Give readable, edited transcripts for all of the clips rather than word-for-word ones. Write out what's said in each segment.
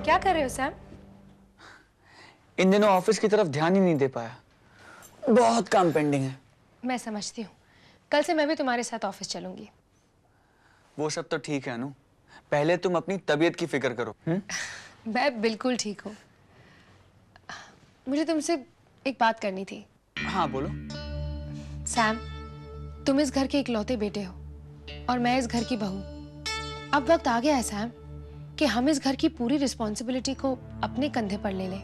क्या कर रहे हो सैम? इन दिनों ऑफिस की तरफ ध्यान ही नहीं दे पाया, बहुत काम पेंडिंग है। मैं समझती हूँ, कल से मैं भी तुम्हारे साथ ऑफिस चलूंगी। वो सब तो ठीक है अनु, पहले तुम अपनी तबीयत की फिक्र करो। मैं बिल्कुल ठीक हूँ। मुझे तुमसे एक बात करनी थी। हाँ बोलो। सैम, तुम इस घर के इकलौते बेटे हो और मैं इस घर की बहू। अब वक्त आ गया है सैम कि हम इस घर की पूरी रिस्पॉन्सिबिलिटी को अपने कंधे पर ले लें।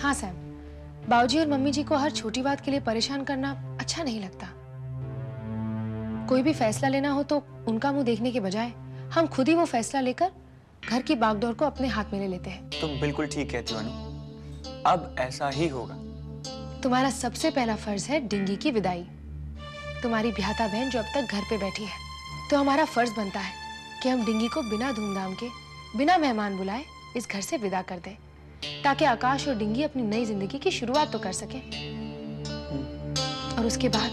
हाँ सैम, बाबूजी और मम्मी जी को हर छोटी बात के लिए परेशान करना अच्छा नहीं लगता। कोई भी फैसला लेना हो तो उनका मुंह देखने के बजाय हम खुद ही वो फैसला लेकर घर की बागडोर को अपने हाथ में ले लेते हैं। तुम बिल्कुल ठीक कहती हो अनु, अब ऐसा ही होगा। तुम्हारा सबसे पहला फर्ज है डिंगी की विदाई। तुम्हारी ब्याहता बहन जो अब तक घर पे बैठी है, तो हमारा फर्ज बनता है कि हम डिंगी को बिना धूमधाम के, बिना मेहमान बुलाए इस घर से विदा कर दें, ताकि आकाश और डिंगी अपनी नई जिंदगी की शुरुआत तो कर सके। और उसके बाद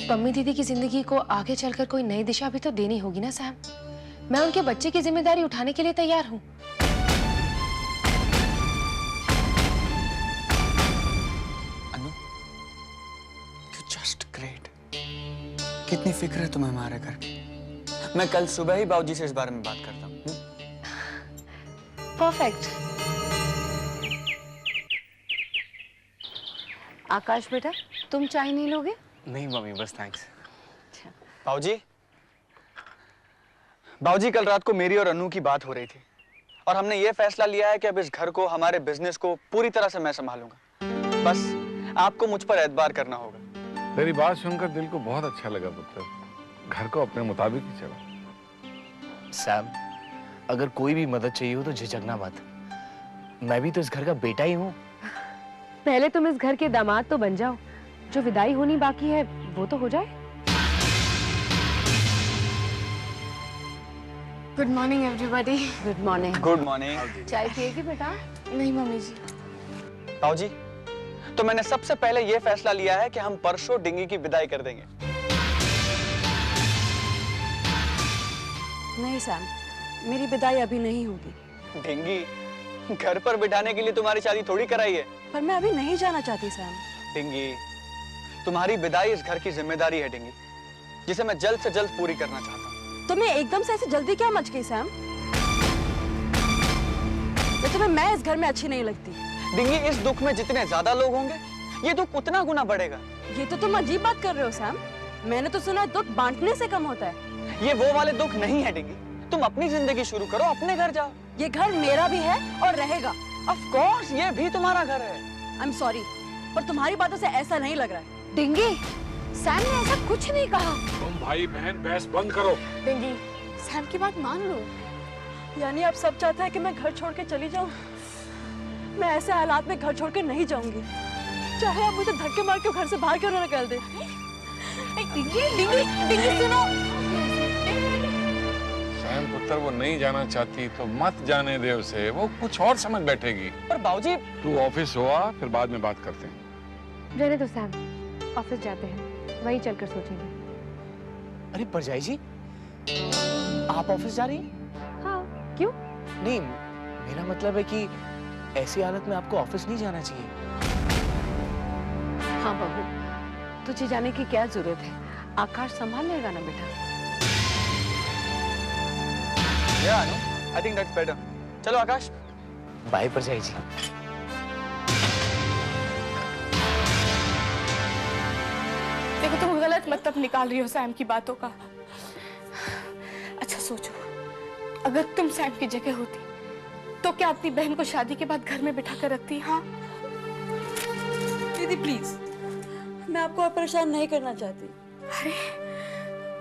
पम्मी दीदी की जिंदगी को आगे चलकर कोई नई दिशा भी तो देनी होगी ना सैम। मैं उनके बच्चे की जिम्मेदारी उठाने के लिए तैयार हूँ। अनु, जस्ट ग्रेट। कितनी फिक्र है तुम्हें हमारे घर की। मैं कल सुबह ही बाबूजी से इस बारे में बात करता हूँ। परफेक्ट। आकाश बेटा, तुम चाय नहीं लोगे? नहीं मम्मी, बस थैंक्स। बाबूजी कल रात को मेरी और अनु की बात हो रही थी और हमने ये फैसला लिया है कि अब इस घर को, हमारे बिजनेस को पूरी तरह से मैं संभालूंगा। बस आपको मुझ पर एतबार करना होगा। तेरी बात सुनकर दिल को बहुत अच्छा लगा पुत्र। घर को अपने मुताबिक ही चला। सैम, अगर कोई भी मदद चाहिए हो तो झिझकना मत। मैं भी तो इस घर का बेटा ही हूँ। पहले तुम इस घर के दामाद तो बन जाओ, जो विदाई होनी बाकी है वो तो हो जाए। Good morning everybody. Good morning. Good morning. चाय पिएगी बेटा? नहीं मम्मी जी। बाबूजी, तो मैंने सबसे पहले ये फैसला लिया है कि हम परसों डिंगी की विदाई कर देंगे। नहीं सैम, मेरी विदाई अभी नहीं होगी। डिंगी, घर पर बिठाने के लिए तुम्हारी शादी थोड़ी कराई है। पर मैं अभी नहीं जाना चाहती सैम। डिंगी, तुम्हारी विदाई इस घर की जिम्मेदारी है डिंगी, जिसे मैं जल्द से जल्द पूरी करना चाहता हूँ। तुम्हें एकदम से ऐसे जल्दी क्या मच गई सैम? तुम्हें मैं इस घर में अच्छी नहीं लगती। डिंगी, इस दुख में जितने ज्यादा लोग होंगे, ये दुख उतना गुना बढ़ेगा। ये तो तुम अजीब बात कर रहे हो सैम। मैंने तो सुना दुख बांटने से कम होता है। ये वो वाले दुख नहीं है डिंगी। तुम अपनी जिंदगी शुरू करो, अपने घर जाओ। ये घर मेरा भी है और रहेगा। ऑफ कोर्स, ये भी तुम्हारा घर है। आई एम सॉरी, पर तुम्हारी बातों से ऐसा नहीं लग रहा है। डिंगी, सैम ने ऐसा कुछ नहीं कहा। तुम भाई बहन बहस बंद करो। डिंगी, सैम की बात मान लो। यानी आप सब चाहते हैं कि मैं घर छोड़ के चली जाऊं? मैं ऐसे हालात में घर छोड़ के नहीं जाऊंगी, चाहे आप मुझे धक्के मार के घर से बाहर क्यों ना निकाल दे। डिंगी, डिंगी, डिंगी सुनो। सैम पुत्र, वो नहीं जाना चाहती तो मत जाने दे उसे, वो कुछ और समझ बैठेगी। पर बाबूजी, तू ऑफिस हो आ, फिर बाद में बात करते हैं। रहने दो सैम, ऑफिस जाते हैं, वहीं चलकर सोचेंगे। अरे परजाई जी, आप ऑफिस जा रही हैं? हाँ, क्यों? नहीं, मेरा मतलब है कि ऐसी हालत में आपको ऑफिस नहीं जाना चाहिए। हाँ बहू, तुझे जाने की क्या जरूरत है? आकाश संभाल लेगा ना बेटा। या अनु, आई थिंक दैट्स बेटर। चलो आकाश। बाय परजाई जी। देखो, तुम गलत मतलब निकाल रही हो सैम की बातों का। अच्छा सोचो, अगर तुम सैम की जगह होती तो क्या अपनी बहन को शादी के बाद घर में बिठा कर रखती? हाँ दीदी प्लीज, मैं आपको और परेशान नहीं करना चाहती। अरे,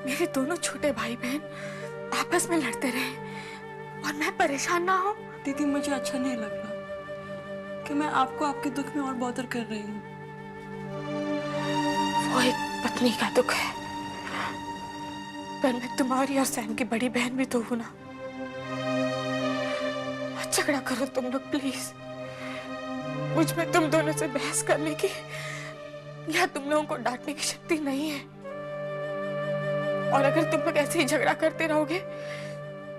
मेरे दोनों छोटे भाई बहन आपस में लड़ते रहे और मैं परेशान ना हो? दीदी, मुझे अच्छा नहीं लग रहा कि मैं आपको आपके दुख में और बॉदर कर रही हूँ। वो एक पत्नी का दुख है, पर मैं तुम्हारी और सैम की बड़ी बहन भी तो हूं ना। झगड़ा करो तुम लोग प्लीज। मुझ में तुम दोनों से बहस करने की या तुम लोगों को डांटने की शक्ति नहीं है। और अगर तुम लोग ऐसे ही झगड़ा करते रहोगे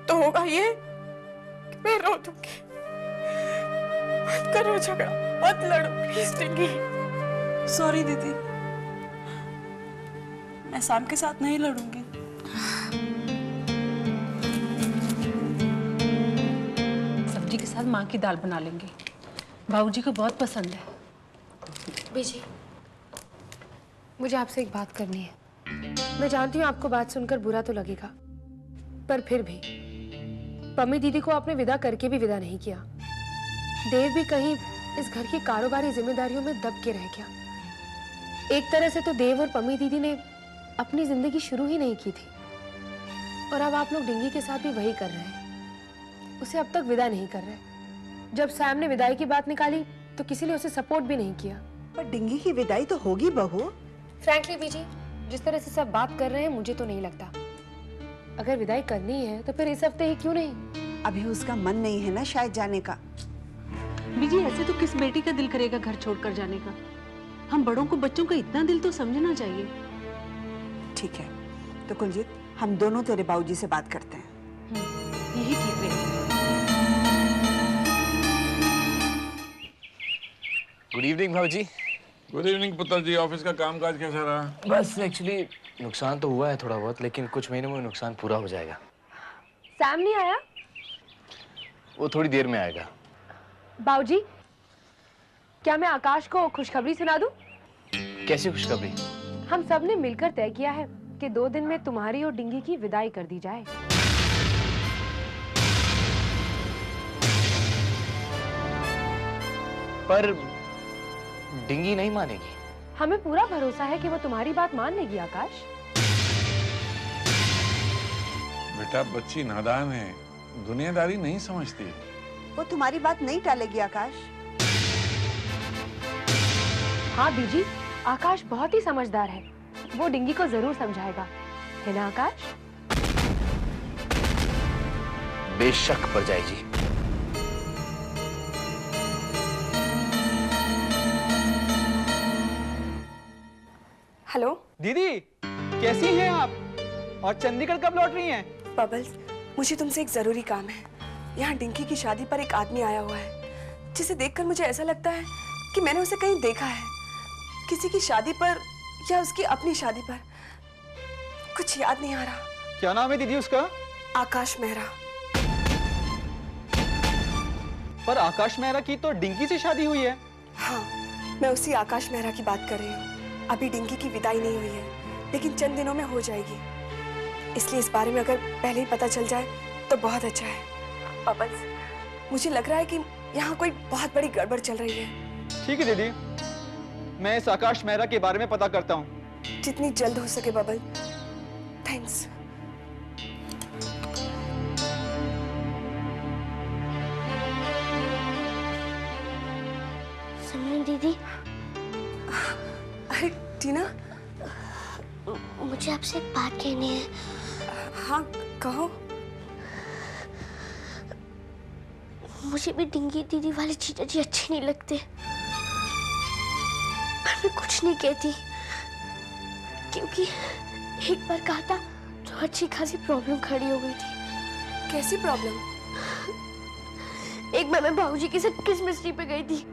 तो होगा ये कि मैं रो दूंगी। मत करो झगड़ा, मत लड़ो प्लीज डिंगी। सॉरी दीदी, मैं सैम के साथ नहीं लड़ूंगी। सब्जी के साथ माँ की दाल बना लेंगे, बाबूजी को बहुत पसंद है। बीजी, मुझे आपसे एक बात करनी है। मैं जानती हूँ आपको बात सुनकर बुरा तो लगेगा, पर फिर भी पम्मी दीदी को आपने विदा करके भी विदा नहीं किया। देव भी कहीं इस घर की कारोबारी जिम्मेदारियों में दब के रह गया। एक तरह से तो देव और पम्मी दीदी ने अपनी जिंदगी शुरू ही नहीं की थी, और अब आप लोग डिंगी के साथ भी वही कर रहे हैं। उसे अब तक विदा नहीं कर रहे। जब सैम ने विदाई की बात निकाली तो किसी ने उसे सपोर्ट भी नहीं किया। पर डिंगी की विदाई तो होगी बहू। फ्रैंकली बीजी, जिस तरह से सब बात कर रहे हैं मुझे तो नहीं लगता। अगर विदाई करनी है तो फिर इस हफ्ते ही क्यों नहीं? अभी उसका मन नहीं है ना शायद जाने का। बीजी, ऐसे तो किस बेटी का दिल करेगा घर छोड़कर जाने का? हम बड़ों को बच्चों का इतना दिल तो समझना चाहिए। ठीक है, तो कुलजीत हम दोनों तेरे बाबूजी से बात करते हैं। यही ठीक रहेगा। गुड इवनिंग भाजी। गुड इवनिंग पुत्र जी, ऑफिस का कामकाज कैसा रहा? बस एक्चुअली नुकसान तो हुआ है थोड़ा बहुत, लेकिन कुछ महीनों में नुकसान पूरा हो जाएगा। सैम नहीं आया? वो थोड़ी देर में आएगा। बाबूजी, क्या मैं आकाश को खुशखबरी सुना दूं? कैसी खुशखबरी? हम सब ने मिलकर तय किया है कि 2 दिन में तुम्हारी और डिंगी की विदाई कर दी जाए। पर डिंगी नहीं मानेगी। हमें पूरा भरोसा है कि वो तुम्हारी बात मान लेगी आकाश। बेटा बच्ची नादान है, दुनियादारी नहीं समझती। वो तुम्हारी बात नहीं टालेगी आकाश। हाँ बीजी, आकाश बहुत ही समझदार है। वो डिंगी को जरूर समझाएगा, है ना आकाश? बेशक परजाई जी। हेलो दीदी, कैसी हैं आप? और चंडीगढ़ कब लौट रही हैं? बबल्स, मुझे तुमसे एक जरूरी काम है। यहाँ डिंकी की शादी पर एक आदमी आया हुआ है, जिसे देखकर मुझे ऐसा लगता है कि मैंने उसे कहीं देखा है। किसी की शादी पर या उसकी अपनी शादी पर, कुछ याद नहीं आ रहा। क्या नाम है दीदी उसका? आकाश मेहरा। पर आकाश मेहरा की तो डिंकी से शादी हुई है। हाँ, मैं उसी आकाश मेहरा की बात कर रही हूँ। अभी डिंकी की विदाई नहीं हुई है, लेकिन चंद दिनों में हो जाएगी। इसलिए इस बारे में अगर पहले ही पता चल जाए तो बहुत अच्छा है। बबल्स, मुझे लग रहा है कि यहाँ कोई बहुत बड़ी गड़बड़ चल रही है। ठीक है दीदी, मैं इस आकाश मेहरा के बारे में पता करता हूँ। जितनी जल्द हो सके बबल। थैंक्स। सिमरन दीदी, अरे टीना, मुझे आपसे एक बात कहनी है। हाँ कहो। मुझे भी डिंगी दीदी वाले जीजा जी अच्छे नहीं लगते, पर मैं कुछ नहीं कहती, क्योंकि एक बार कहा था तो अच्छी खासी प्रॉब्लम खड़ी हो गई थी। कैसी प्रॉब्लम? एक बार मैं बाबूजी के साथ क्रिसमस ट्री पे गई थी।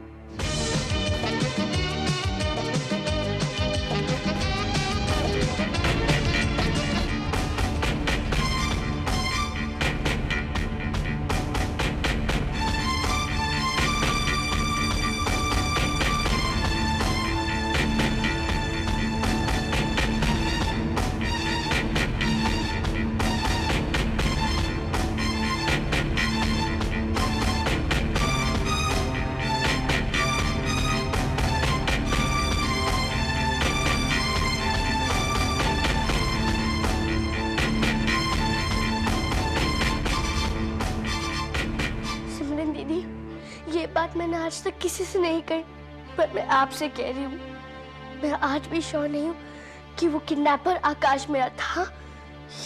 ये बात मैंने आज तक किसी से नहीं कही, पर मैं आपसे कह रही हूँ। मैं आज भी श्योर नहीं हूँ कि वो किडनैपर आकाश मेरा था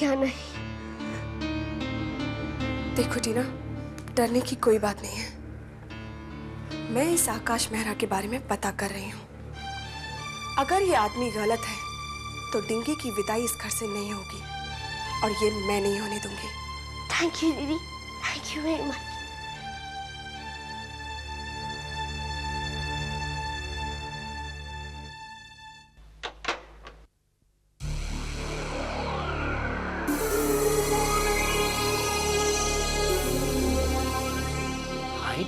या नहीं। देखो टीना, डरने की कोई बात नहीं है। मैं इस आकाश मेहरा के बारे में पता कर रही हूँ। अगर ये आदमी गलत है तो डिंगी की विदाई इस घर से नहीं होगी, और ये मैं नहीं होने दूंगी। थैंक यू दीदी, thank you very much.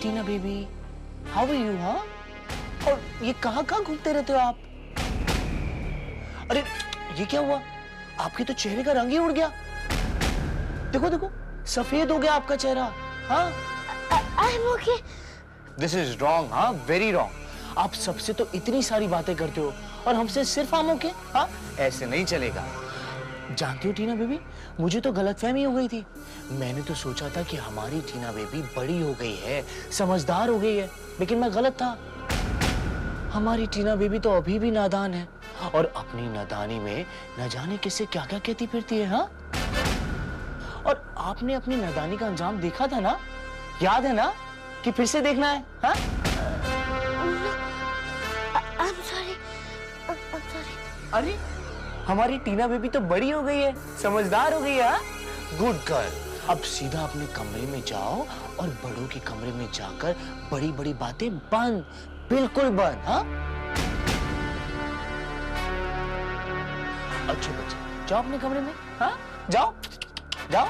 Tina baby, how are you? हाँ, और ये कहाँ घूमते रहते हो आप? अरे ये क्या हुआ? आपके तो चेहरे का रंग ही उड़ गया। देखो देखो, सफेद हो गया आपका चेहरा। हाँ, I'm okay. This is wrong. हाँ, वेरी रॉन्ग। आप सबसे तो इतनी सारी बातें करते हो और हमसे सिर्फ आम ओके? हाँ, ऐसे नहीं चलेगा। जानती हो टीना बेबी, मुझे तो गलतफहमी हो गई थी। मैंने तो सोचा था कि हमारी टीना बेबी बड़ी हो गई है, समझदार हो गई है, लेकिन मैं गलत था। हमारी टीना बेबी तो अभी भी नादान है और अपनी नादानी में न जाने किससे क्या क्या कहती फिरती है। हाँ, और आपने अपनी नादानी का अंजाम देखा था ना? याद है ना? कि फिर से देखना है? हाँ? I'm sorry. I'm sorry. अरे हमारी टीना बेबी तो बड़ी हो गई है, समझदार हो गई है। Good girl. अब सीधा अपने कमरे में जाओ और बड़ों के कमरे में जाकर बड़ी बड़ी बातें बंद, बिल्कुल बंद। हाँ, अच्छे बच्चे जाओ अपने कमरे में। हाँ, जाओ जाओ।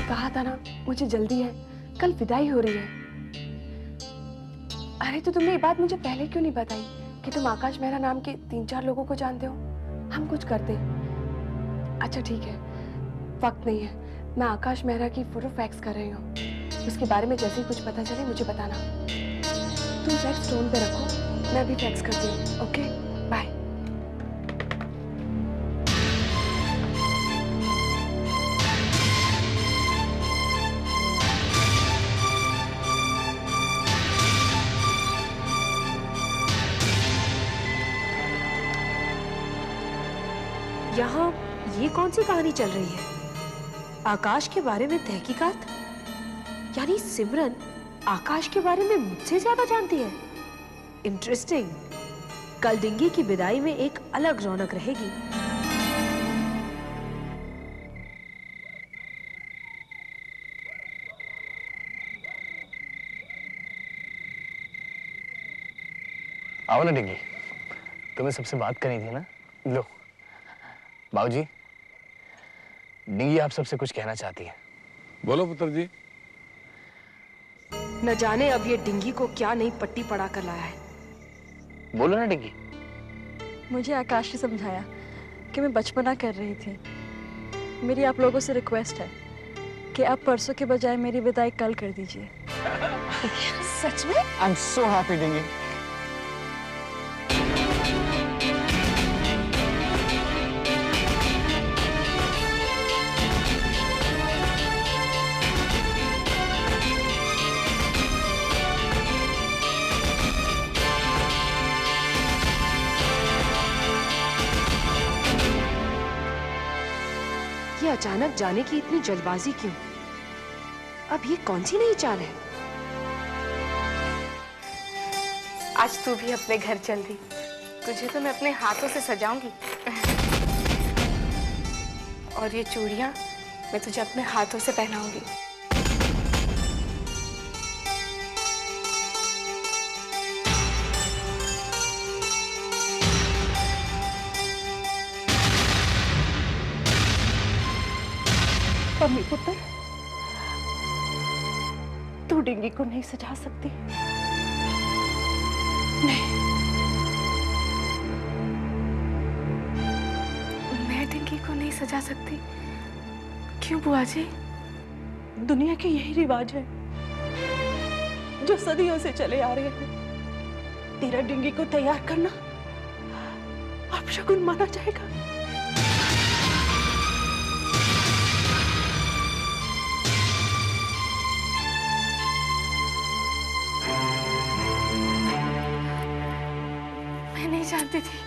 कहा था ना, मुझे जल्दी है, कल विदाई हो रही है। अरे तो तुमने ये बात मुझे पहले क्यों नहीं बताई कि तुम आकाश मेहरा नाम के 3-4 लोगों को जानते हो? हम कुछ करते। अच्छा ठीक है, वक्त नहीं है, मैं आकाश मेहरा की फोटो फैक्स कर रही हूँ। उसके बारे में जैसे ही कुछ पता चले मुझे बताना। तुम फैक्स फोन पे रखो, मैं अभी फैक्स करती हूँ। Okay, bye. यहाँ ये कौन सी कहानी चल रही है? आकाश के बारे में तहकीकात? यानी सिमरन आकाश के बारे में मुझसे ज्यादा जानती है। इंटरेस्टिंग। कल डिंगी की विदाई में एक अलग रौनक रहेगी। आओ ना डिंगी, तुम्हें सबसे बात करनी थी ना। लो बाबूजी, डिंगी आप सबसे कुछ कहना चाहती है। बोलो पुत्र जी। न जाने अब ये डिंगी को क्या नई पट्टी पड़ा कर लाया है। बोलो ना डिंगी। मुझे आकाश ने समझाया कि मैं बचपना कर रही थी। मेरी आप लोगों से रिक्वेस्ट है कि आप परसों के बजाय मेरी विदाई कल कर दीजिए। सच में? आई एम सो हैप्पी डिंगी। ये अचानक जाने की इतनी जल्दबाजी क्यों? अब ये कौन सी नई चाल है? आज तू भी अपने घर चल दी। तुझे तो मैं अपने हाथों से सजाऊंगी। और ये चूड़ियां मैं तुझे अपने हाथों से पहनाऊंगी। मम्मी पुत्र, तू डिंगी को नहीं सजा सकती। नहीं, मैं डिंगी को नहीं सजा सकती? क्यों बुआ जी? दुनिया के यही रिवाज है जो सदियों से चले आ रहे हैं। तेरा डिंगी को तैयार करना अपशगुन माना जाएगा। जानती थी,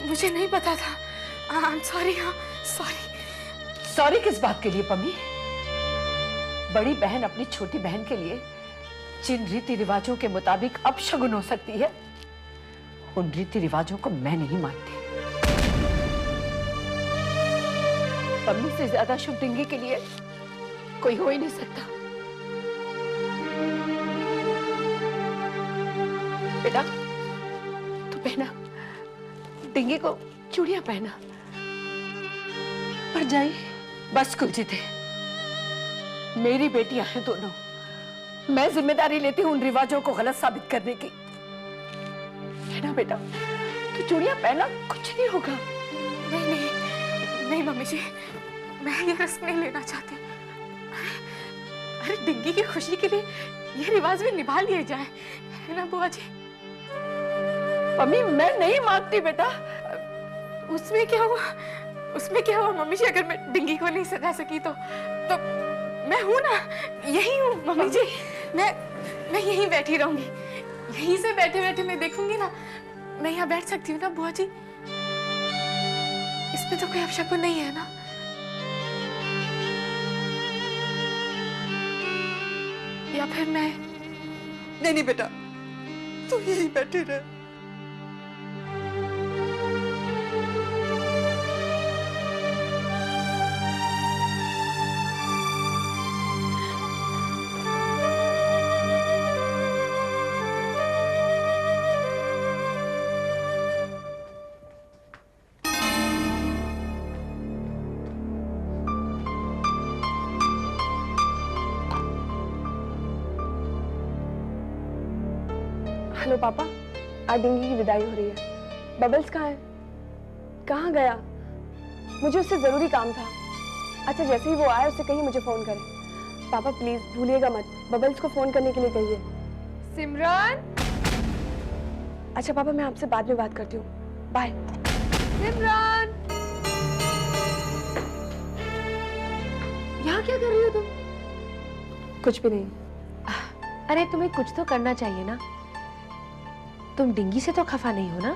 मुझे नहीं पता था। I am sorry. हाँ सॉरी। सॉरी किस बात के लिए पम्मी? बड़ी बहन अपनी छोटी बहन के लिए जिन रीति रिवाजों के मुताबिक अपशगुन हो सकती है, उन रीति रिवाजों को मैं नहीं मानती। पम्मी से ज्यादा शुभ डिंगी के लिए कोई हो ही नहीं सकता। बेटा तू पहना, डिंगी को चूड़ियां पहना। पर जाई बस कुलजीत है, मेरी बेटियां हैं दोनों, मैं जिम्मेदारी लेती हूँ उन रिवाजों को गलत साबित करने की। पहना बेटा, तू चूड़ियां पहना, कुछ नहीं होगा। नहीं नहीं नहीं मम्मी जी, मैं ये रिस्क नहीं लेना चाहती। अरे डिंगी की खुशी के लिए ये रिवाज भी निभा लिए जाए, है ना बुआ जी? मम्मी मैं नहीं मानती बेटा। उसमें क्या हुआ, उसमें क्या हुआ मम्मी जी? अगर मैं डिंगी को नहीं सजा सकी तो मैं हूं ना, यही हूँ मम्मी जी। मैं यहीं बैठी रहूंगी, यहीं से बैठे बैठे मैं देखूंगी ना। मैं यहाँ बैठ सकती हूँ ना बुआ जी? इसमें तो कोई अपशकुन नहीं है ना? या फिर मैं नहीं बेटा, तू यहीं बैठी रह। हेलो पापा, आज डिंगी की विदाई हो रही है। बबल्स कहाँ है? कहाँ गया? मुझे उससे जरूरी काम था। अच्छा जैसे ही वो आए उससे कहिए मुझे फोन करे। पापा प्लीज भूलिएगा मत, बबल्स को फोन करने के लिए कहिए। सिमरन। अच्छा पापा मैं आपसे बाद में बात करती हूँ, बाय। सिमरन, यहाँ क्या कर रही हो तुम? कुछ भी नहीं। अरे तुम्हें कुछ तो करना चाहिए ना। तुम डिंगी से तो खफा नहीं हो ना?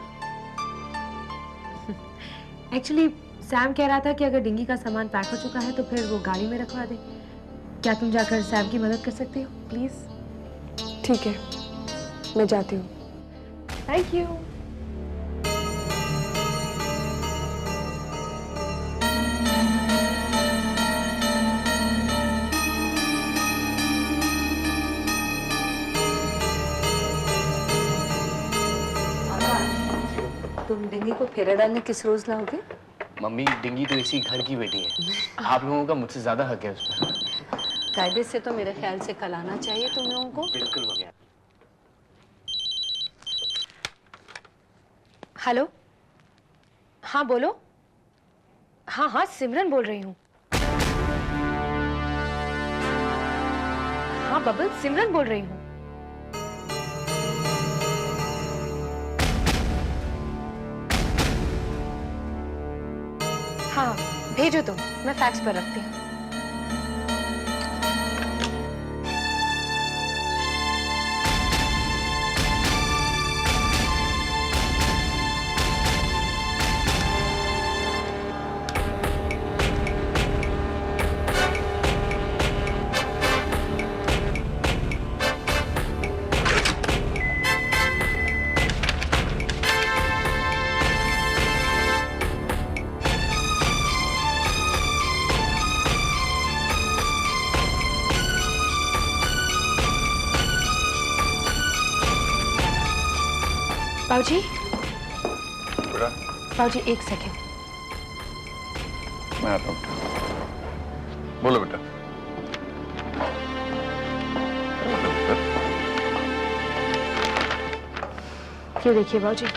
एक्चुअली सैम कह रहा था कि अगर डिंगी का सामान पैक हो चुका है तो फिर वो गाड़ी में रखवा दे। क्या तुम जाकर सैम की मदद कर सकते हो प्लीज? ठीक है, मैं जाती हूँ। Thank you. तुम डिंगी को फेरा डालने किस रोज लाओगे? मम्मी डिंगी तो इसी घर की बेटी है, आप लोगों का मुझसे ज्यादा हक है उस पर। कायदे से तो मेरे ख्याल से कल आना चाहिए तुम लोगों को। बिल्कुल हो गया। हेलो, हाँ बोलो। हाँ हाँ सिमरन बोल रही हूँ। हाँ बबल, सिमरन बोल रही हूँ। हाँ भेजो तुम, मैं फैक्स पर रखती हूँ। बाबूजी, बाबूजी एक सेकेंड। मैं आता हूँ। बोलो बेटा। ये देखिए बाबूजी।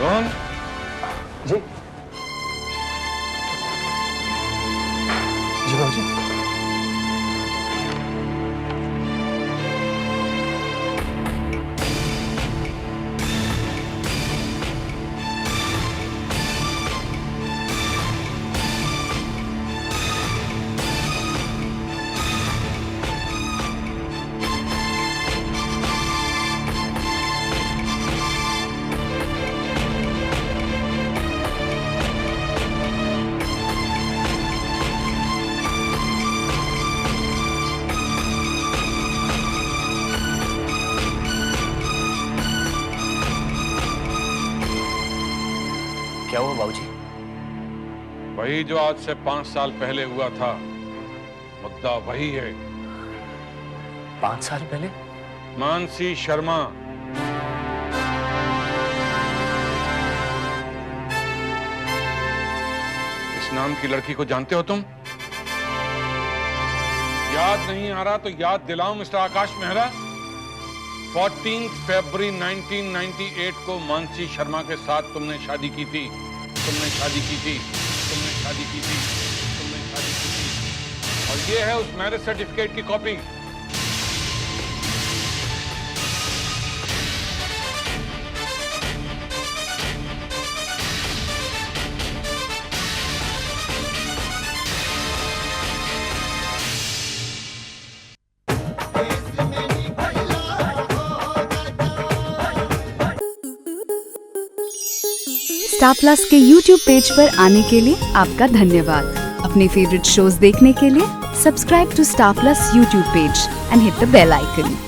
रोहन जी जी बाबूजी। क्या हुआ बाबूजी? वही जो आज से 5 साल पहले हुआ था, मुद्दा वही है। 5 साल पहले? मानसी शर्मा, इस नाम की लड़की को जानते हो तुम? याद नहीं आ रहा तो याद दिलाऊं मिस्टर आकाश मेहरा। 14 फरवरी 1998 को मानसी शर्मा के साथ तुमने शादी की थी। तुमने शादी की थी। तुमने शादी की थी। तुमने शादी की थी। और ये है उस मैरिज सर्टिफिकेट की कॉपी। स्टार प्लस के YouTube पेज पर आने के लिए आपका धन्यवाद। अपने फेवरेट शोज देखने के लिए subscribe to Star Plus YouTube page and hit the bell icon.